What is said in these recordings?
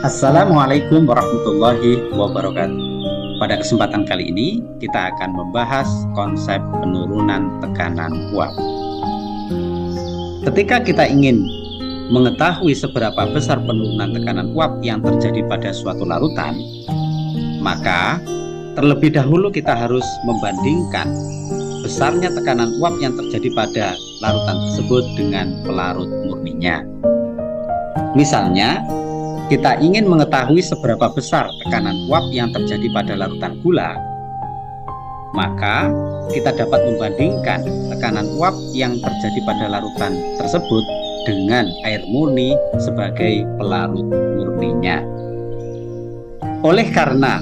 Assalamualaikum warahmatullahi wabarakatuh. Pada kesempatan kali ini kita akan membahas konsep penurunan tekanan uap. Ketika kita ingin mengetahui seberapa besar penurunan tekanan uap yang terjadi pada suatu larutan, maka terlebih dahulu kita harus membandingkan besarnya tekanan uap yang terjadi pada larutan tersebut dengan pelarut murninya. Misalnya, kita ingin mengetahui seberapa besar tekanan uap yang terjadi pada larutan gula, maka kita dapat membandingkan tekanan uap yang terjadi pada larutan tersebut dengan air murni sebagai pelarut murninya. Oleh karena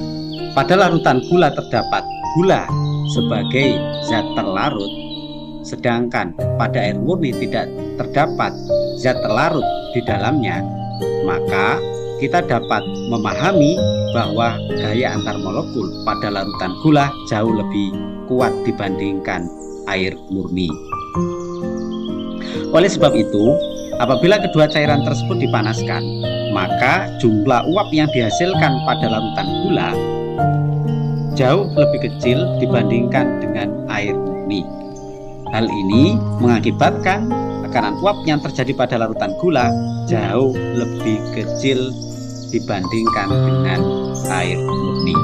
pada larutan gula terdapat gula sebagai zat terlarut, sedangkan pada air murni tidak terdapat zat terlarut di dalamnya, maka kita dapat memahami bahwa gaya antar molekul pada larutan gula jauh lebih kuat dibandingkan air murni. Oleh sebab itu, apabila kedua cairan tersebut dipanaskan, maka jumlah uap yang dihasilkan pada larutan gula jauh lebih kecil dibandingkan dengan air murni. Hal ini mengakibatkan tekanan uap yang terjadi pada larutan gula jauh lebih kecil dibandingkan dengan air murni.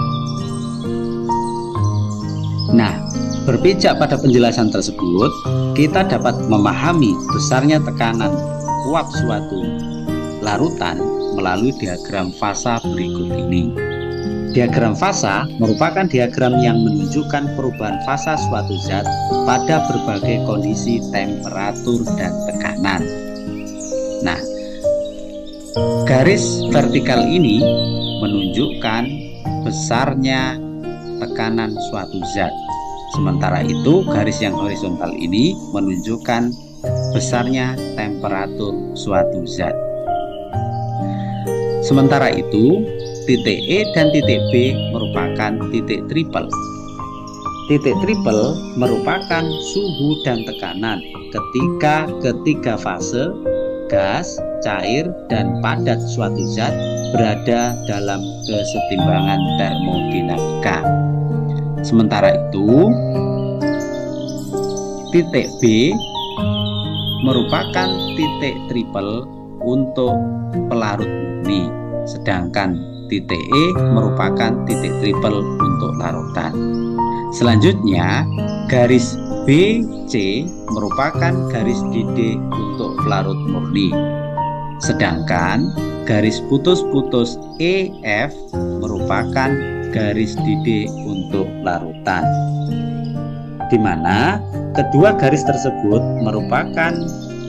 Nah, berpijak pada penjelasan tersebut, kita dapat memahami besarnya tekanan uap suatu larutan melalui diagram fasa berikut ini. Diagram fasa merupakan diagram yang menunjukkan perubahan fasa suatu zat pada berbagai kondisi temperatur dan tekanan. Nah, garis vertikal ini menunjukkan besarnya tekanan suatu zat. Sementara itu, garis yang horizontal ini menunjukkan besarnya temperatur suatu zat. Sementara itu, titik E dan titik B merupakan titik triple. Titik triple merupakan suhu dan tekanan ketika ketiga fase gas, cair, dan padat suatu zat berada dalam kesetimbangan termodinamika. Sementara itu, titik B merupakan titik triple untuk pelarut murni, sedangkan titik E merupakan titik triple untuk larutan. Selanjutnya, garis BC merupakan garis didih untuk pelarut murni, sedangkan garis putus-putus EF merupakan garis didih untuk larutan, di mana kedua garis tersebut merupakan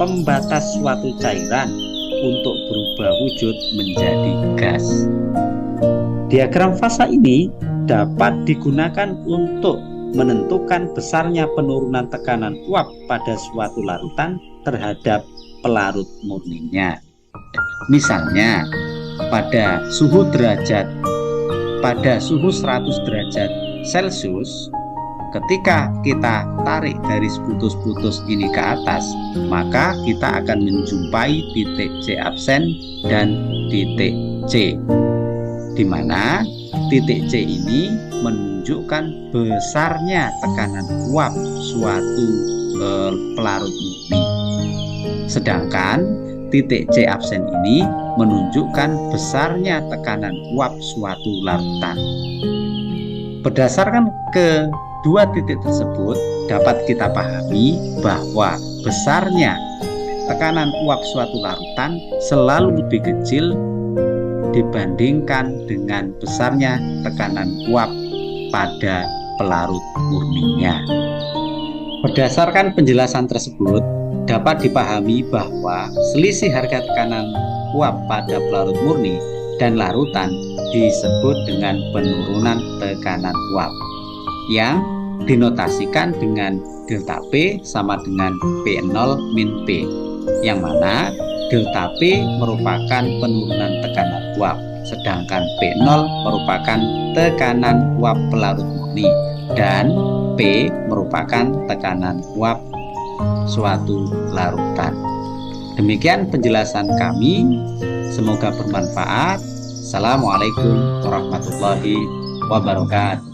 pembatas suatu cairan untuk berubah wujud menjadi gas. Diagram fasa ini dapat digunakan untuk menentukan besarnya penurunan tekanan uap pada suatu larutan terhadap pelarut murninya. Misalnya, pada suhu 100 derajat Celcius, ketika kita tarik garis putus-putus ini ke atas, maka kita akan menjumpai titik C absen dan titik C, di mana titik C ini menunjukkan besarnya tekanan uap suatu pelarut murni, sedangkan titik C absen ini menunjukkan besarnya tekanan uap suatu larutan. Berdasarkan kedua titik tersebut, dapat kita pahami bahwa besarnya tekanan uap suatu larutan selalu lebih kecil dibandingkan dengan besarnya tekanan uap pada pelarut murninya. Berdasarkan penjelasan tersebut, dapat dipahami bahwa selisih harga tekanan uap pada pelarut murni dan larutan disebut dengan penurunan tekanan uap, yang dinotasikan dengan delta P sama dengan P0 min P, yang mana delta P merupakan penurunan tekanan uap, sedangkan P0 merupakan tekanan uap pelarut murni, dan P merupakan tekanan uap suatu larutan. Demikian penjelasan kami, semoga bermanfaat. Assalamualaikum warahmatullahi wabarakatuh.